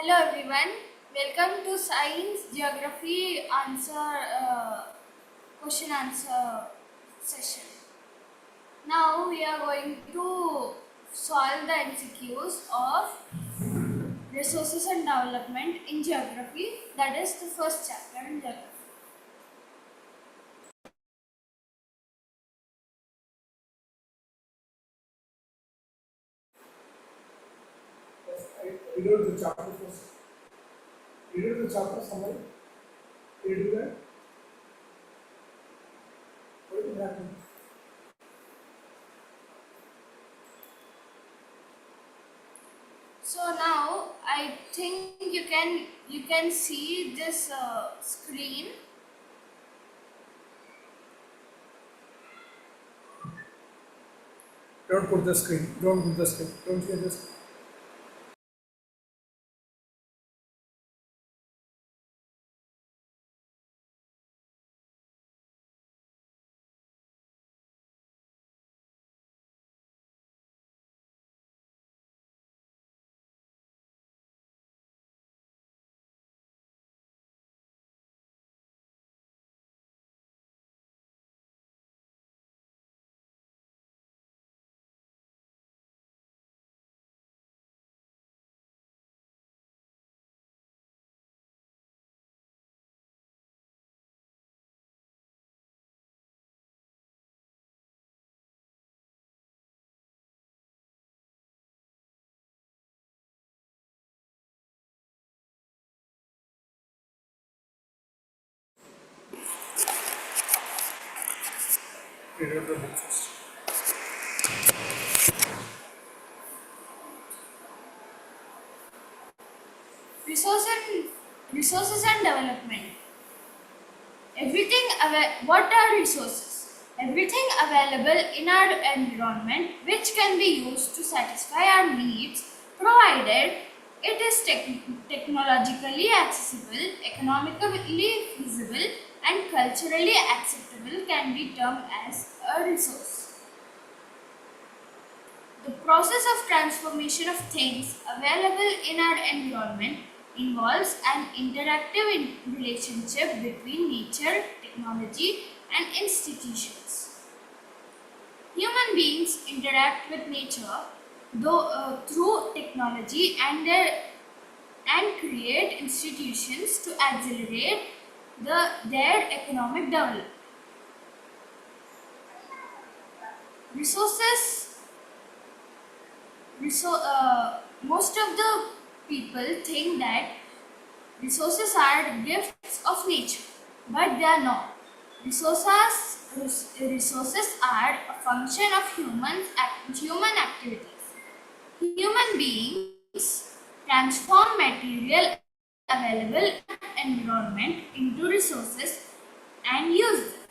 Hello everyone, welcome to Science Geography question answer session. Now we are going to solve the MCQs of resources and development in geography, that is the first chapter in geography. Read out the chapter first. Read out the chapter summary. Can you do that? What will happen? So now I think you can see this screen. Don't put the screen. Don't put the screen. Don't share the screen. Read out the book first. Resources and development. What are resources? Everything available in our environment which can be used to satisfy our needs, provided it is technologically accessible, economically feasible, and culturally acceptable, can be termed as a resource. The process of transformation of things available in our environment involves an interactive relationship between nature, technology, and institutions. Human beings interact with nature through technology and create institutions to accelerate their economic development. Resources Most of the people think that resources are gifts of nature, but they are not. Resources are a function of human activities. Human beings transform material available in the environment into resources and use them.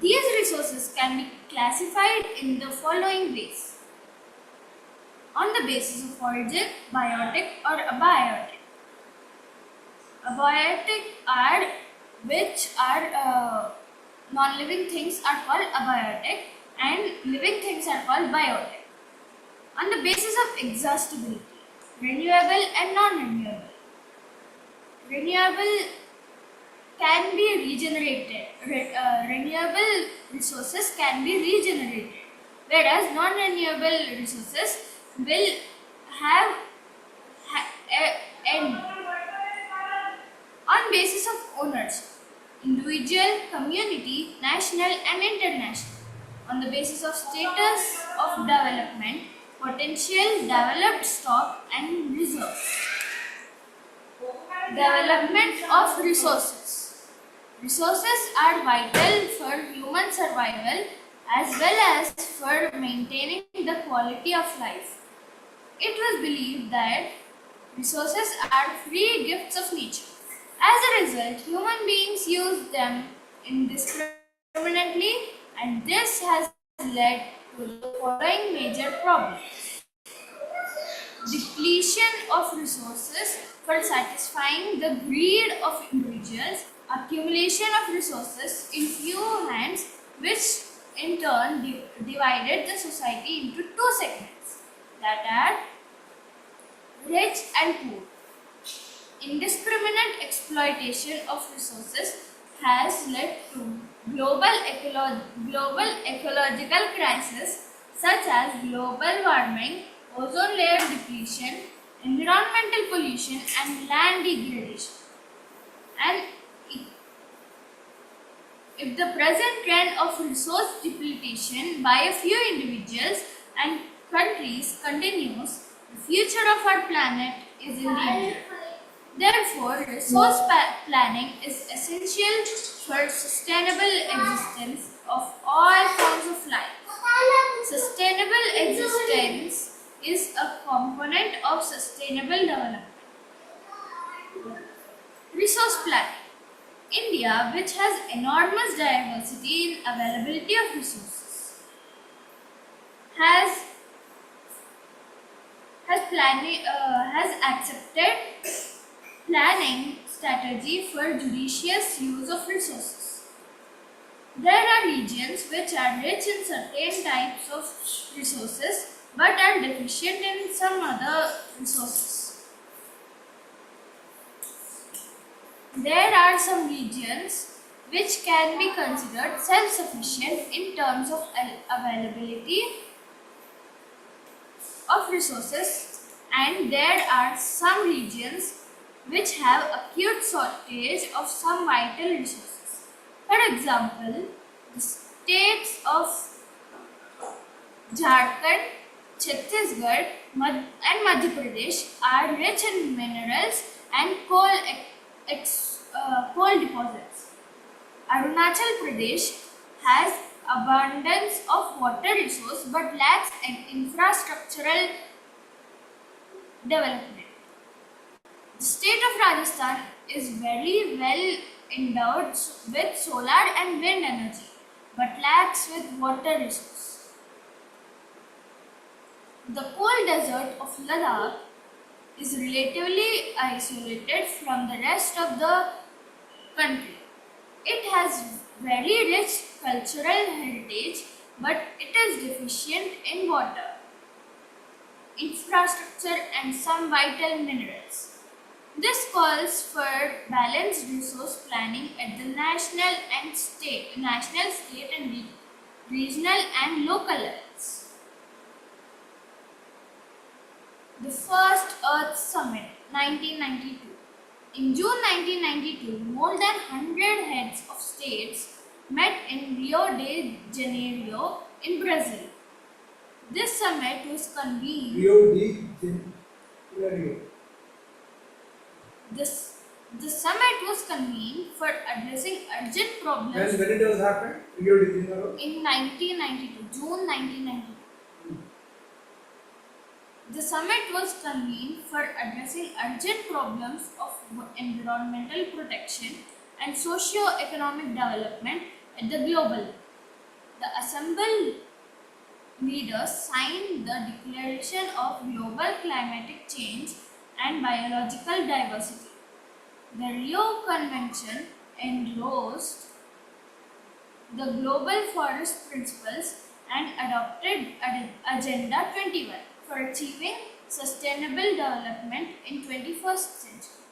These resources can be classified in the following ways: on the basis of origin, biotic or abiotic. Abiotic are non-living things are called abiotic, and living things are called biotic. On the basis of exhaustibility, renewable and non-renewable. Renewable can be regenerated. Renewable resources can be regenerated, whereas non-renewable resources will have end. On basis of ownership, individual, community, national and international. On the basis of status of development, potential, developed stock and reserves. Development of resources. Resources are vital for human survival as well as for maintaining the quality of life. It was believed that resources are free gifts of nature. As a result, human beings use them indiscriminately, and this has led to the following major problems: depletion of resources for satisfying the greed of individuals, accumulation of resources in few hands, which in turn divided the society into two segments, that are rich and poor. Indiscriminate exploitation of resources has led to global ecological crises such as global warming, ozone layer depletion, environmental pollution, and land degradation. And if the present trend of resource depletion by a few individuals and countries continues, the future of our planet is in danger. Therefore, resource planning is essential for sustainable existence of all forms of life. Sustainable existence is a component of sustainable development. Resource planning. India, which has enormous diversity in availability of resources, has has accepted planning strategy for judicious use of resources. There are regions which are rich in certain types of resources but are deficient in some other resources. There are some regions which can be considered self-sufficient in terms of availability of resources, and there are some regions which have acute shortage of some vital resources. For example, the states of Jharkhand, Chhattisgarh, and Madhya Pradesh are rich in minerals and coal deposits. Arunachal Pradesh has abundance of water resource but lacks an infrastructural development. The state of Rajasthan is very well endowed with solar and wind energy but lacks with water resource. The cold desert of Ladakh is relatively isolated from the rest of the country. It has very rich cultural heritage but it is deficient in water, infrastructure and some vital minerals. This calls for balanced resource planning at the national, state and regional and local levels. The First Earth Summit 1992. In June 1992, more than 100 heads of states met in Rio de Janeiro in Brazil. This summit was convened. Rio de Janeiro. The summit was convened for addressing urgent problems. When it was happened? Rio de Janeiro? In 1992, June 1992. The summit was convened for addressing urgent problems of environmental protection and socio-economic development at the global level. The assembled leaders signed the Declaration of Global Climatic Change and Biological Diversity. The Rio Convention endorsed the Global Forest Principles and adopted Agenda 21 for achieving sustainable development in 21st century.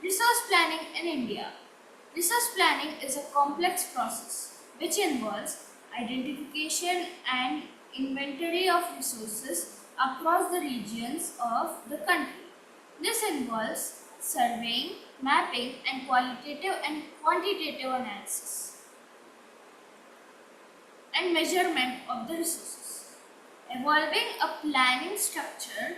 Resource planning in India. Resource planning is a complex process which involves identification and inventory of resources across the regions of the country. This involves surveying, mapping, and qualitative and quantitative analysis and measurement of the resources. Evolving a planning structure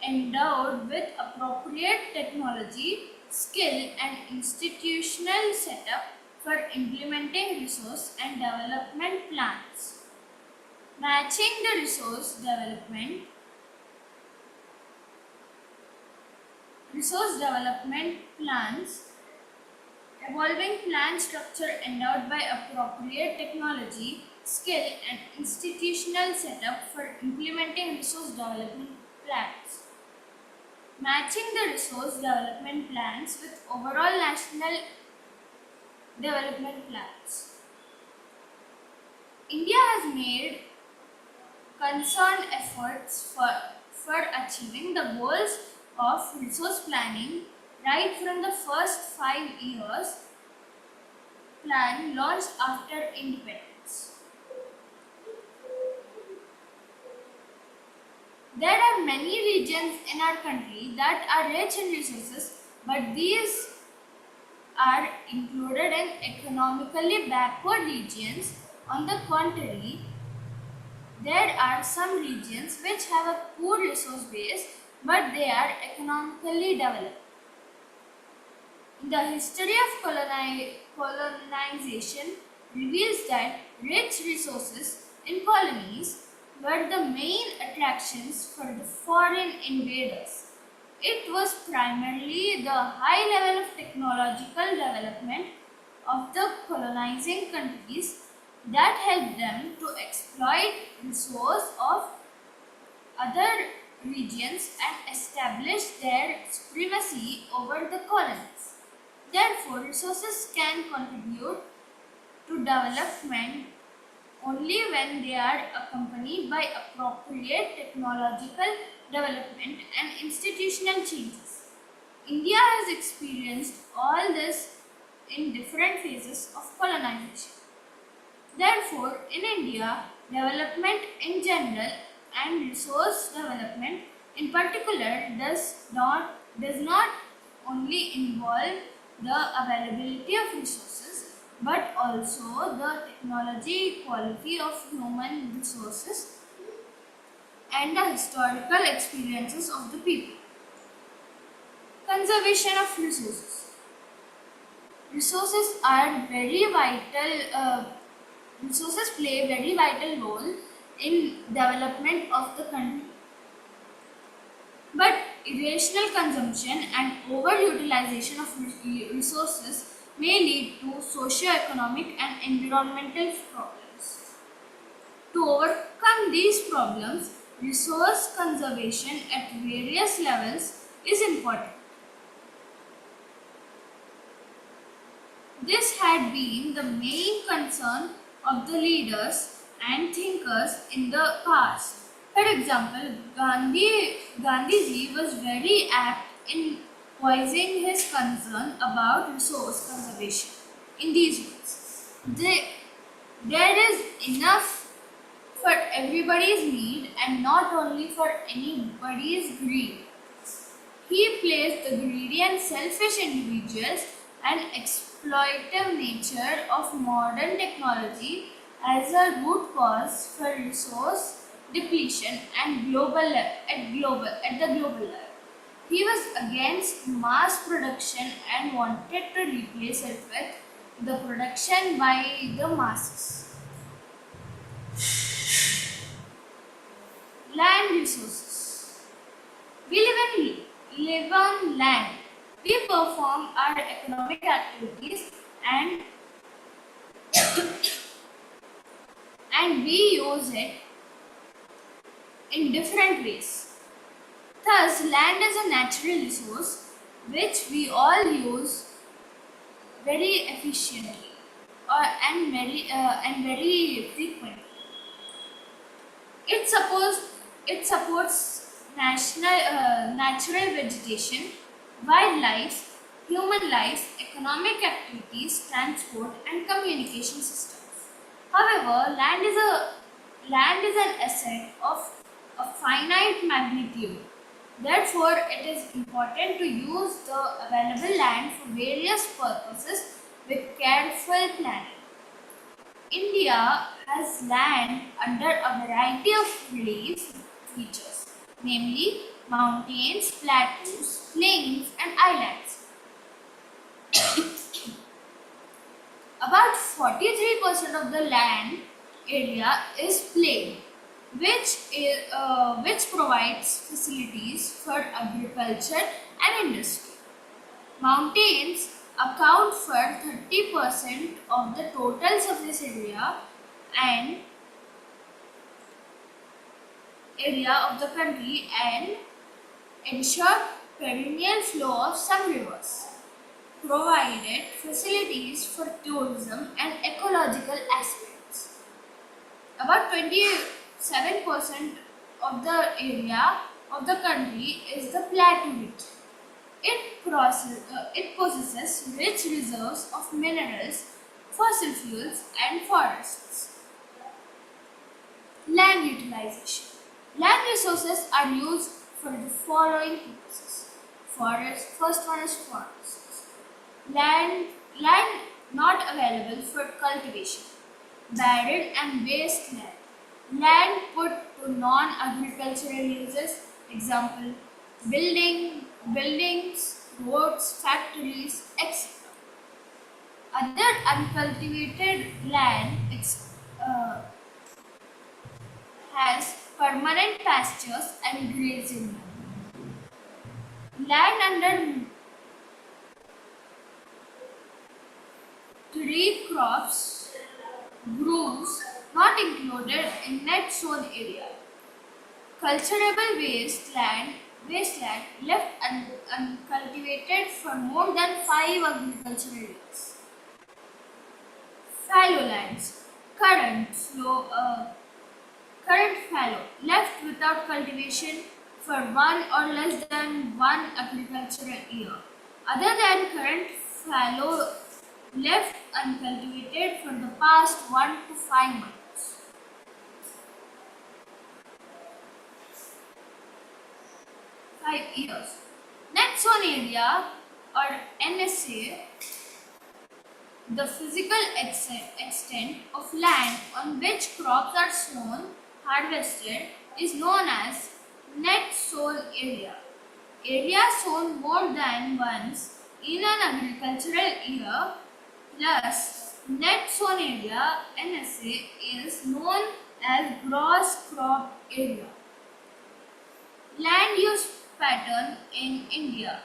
endowed with appropriate technology, skill, and institutional setup for implementing resource and development plans. Matching the resource development plans, evolving plan structure endowed by appropriate technology, skill, and institutional setup for implementing resource development plans. Matching the resource development plans with overall national development plans. India has made concerned efforts for achieving the goals of resource planning right from the first 5 years plan launched after independence. There are many regions in our country that are rich in resources, but these are included in economically backward regions. On the contrary, there are some regions which have a poor resource base, but they are economically developed. The history of colonization reveals that rich resources in colonies were the main attractions for the foreign invaders. It was primarily the high level of technological development of the colonizing countries that helped them to exploit resources of other regions and establish their supremacy over the colonies. Therefore, resources can contribute to development only when they are accompanied by appropriate technological development and institutional changes. India has experienced all this in different phases of colonization. Therefore, in India, development in general and resource development in particular does not only involve the availability of resources but also the technology quality of human resources and the historical experiences of the people. Conservation of resources. Resources are very vital. Resources play a very vital role in development of the country. But irrational consumption and overutilization of resources may lead to socio-economic and environmental problems. To overcome these problems, resource conservation at various levels is important. This had been the main concern of the leaders and thinkers in the past. For example, Gandhiji was very apt in voicing his concern about resource conservation in these ways. There is enough for everybody's need and not only for anybody's greed. He placed the greedy and selfish individuals and exploitative nature of modern technology as a root cause for resource depletion and at the global level. He was against mass production and wanted to replace it with the production by the masses. Land resources. We live on land. We perform our economic activities and we use it in different ways. Thus, land is a natural resource which we all use very efficiently and very frequently. It supports natural vegetation, wildlife, human life, economic activities, transport, and communication systems. However, land is an asset of a finite magnitude. Therefore, it is important to use the available land for various purposes with careful planning. India has land under a variety of relief features, namely mountains, plateaus, plains, and islands. About 43% of the land area is plain, which provides facilities for agriculture and industry. Mountains account for 30% of the total surface and area of the country and ensure perennial flow of some rivers, provided facilities for tourism and ecological aspects. About 27% of the area of the country is the Plateau region. It possesses rich reserves of minerals, fossil fuels, and forests. Land utilization. Land resources are used for the following purposes. First one is forests. Land not available for cultivation. Barren and waste land. Land put to non-agricultural uses. Example: buildings, roads, factories, etc. Other uncultivated land has permanent pastures and grazing land. Land under three crops grows not included in net sown area. Cultivable wasteland left uncultivated for more than 5 agricultural years. Fallow lands, current fallow, left without cultivation for one or less than one agricultural year. Other than current fallow, left uncultivated for the past 1 to 5 months. 5 years. Net sown area or NSA, the physical extent of land on which crops are sown, harvested, is known as net sown area. Area sown more than once in an agricultural year plus net sown area NSA is known as gross crop area. Land use pattern in India.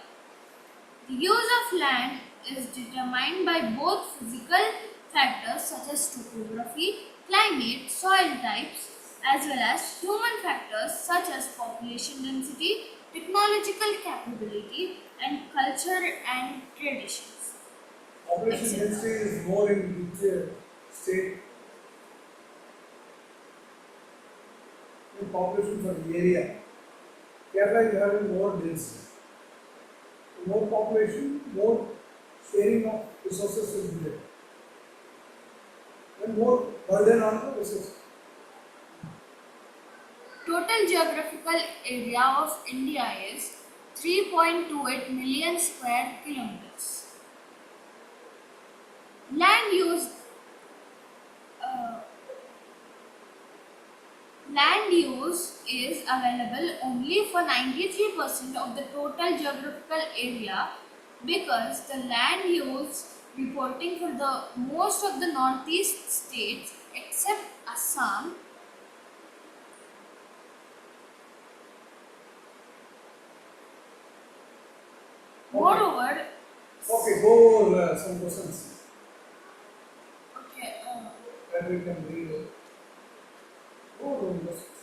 The use of land is determined by both physical factors such as topography, climate, soil types, as well as human factors such as population density, technological capability, and culture and traditions. Population Etc. density is more in which state? In population for the area. Kerala is having more density. More population, more sharing of resources will be there. And more burden on the resources. Total geographical area of India is 3.28 million square kilometers. Land use uh, Land use is available only for 93% of the total geographical area because the land use reporting for the most of the northeast states except Assam. Moreover, Okay, go over some questions okay, that we can read. Go over questions.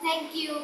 thank you.